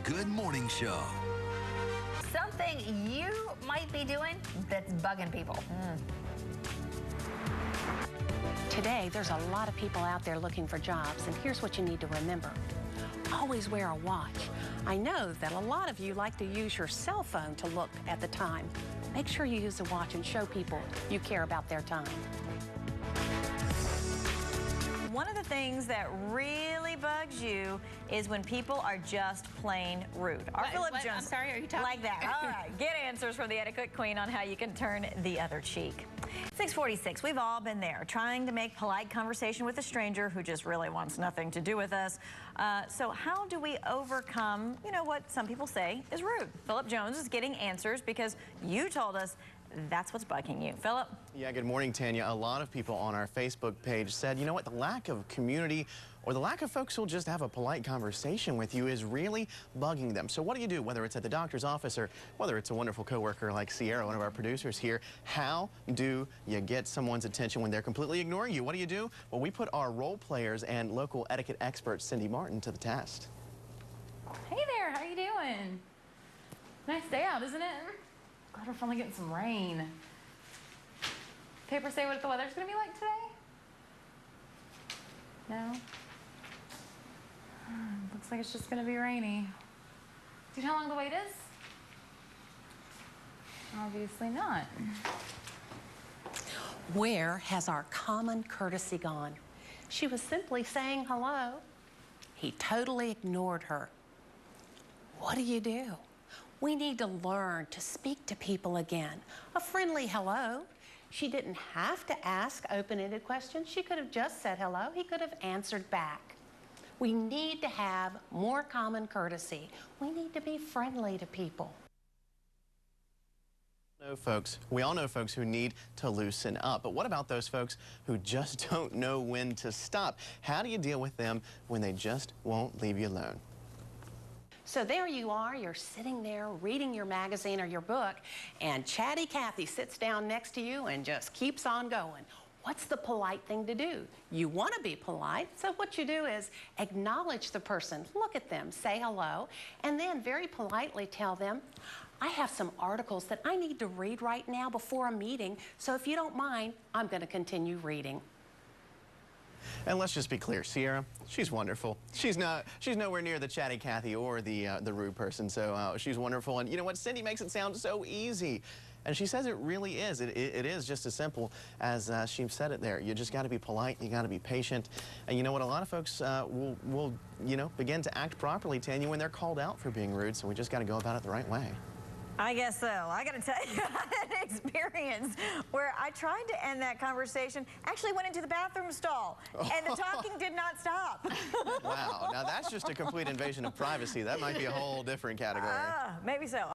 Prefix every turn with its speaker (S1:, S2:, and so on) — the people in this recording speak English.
S1: Good Morning Show.
S2: Something you might be doing that's bugging people.
S3: Today, there's a lot of people out there looking for jobs, and here's what you need to remember. Always wear a watch. I know that a lot of you like to use your cell phone to look at the time. Make sure you use a watch and show people you care about their time.
S4: One of the things that really bugs you is when people are just plain rude. Our Philip Jones,
S2: I'm sorry, are you talking
S4: like that? All right, get answers from the etiquette queen on how you can turn the other cheek. 6:46. We've all been there, trying to make polite conversation with a stranger who just really wants nothing to do with us. So how do we overcome, what some people say is rude? Philip Jones is getting answers because you told us that's what's bugging you. Philip?
S5: Yeah, good morning, Tanya. A lot of people on our Facebook page said, you know what, the lack of community or the lack of folks who'll just have a polite conversation with you is really bugging them. So what do you do, whether it's at the doctor's office or whether it's a wonderful coworker like Sierra, one of our producers here? How do you get someone's attention when they're completely ignoring you? What do you do? Well, we put our role players and local etiquette expert, Cindy Martin, to the test.
S6: Hey there, how you doing? Nice day out, isn't it? Glad we're finally getting some rain. Papers say what the weather's gonna be like today? No? Looks like it's just gonna be rainy. Do you know how long the wait is? Obviously not.
S3: Where has our common courtesy gone? She was simply saying hello. He totally ignored her. What do? We need to learn to speak to people again. A friendly hello. She didn't have to ask open-ended questions. She could have just said hello. He could have answered back. We need to have more common courtesy. We need to be friendly to people.
S5: We all know folks who need to loosen up, but what about those folks who just don't know when to stop? How do you deal with them when they just won't leave you alone?
S3: So there you are, you're sitting there reading your magazine or your book, and Chatty Cathy sits down next to you and just keeps on going. What's the polite thing to do? You want to be polite, so what you do is acknowledge the person, look at them, say hello, and then very politely tell them, I have some articles that I need to read right now before a meeting, so if you don't mind, I'm going to continue reading.
S5: And let's just be clear, Sierra, she's wonderful. She's nowhere near the Chatty Cathy or the rude person, so she's wonderful. And you know what? Cindy makes it sound so easy. And she says it really is. It is just as simple as she said it there. You just got to be polite. You got to be patient. And you know what? A lot of folks will begin to act properly, Tanya, when they're called out for being rude. So we just got to go about it the right way.
S4: I guess so. I got to tell you, I had an experience where I tried to end that conversation, actually went into the bathroom stall, and the talking did not stop.
S5: Wow. Now that's just a complete invasion of privacy. That might be a whole different category.
S4: Maybe so.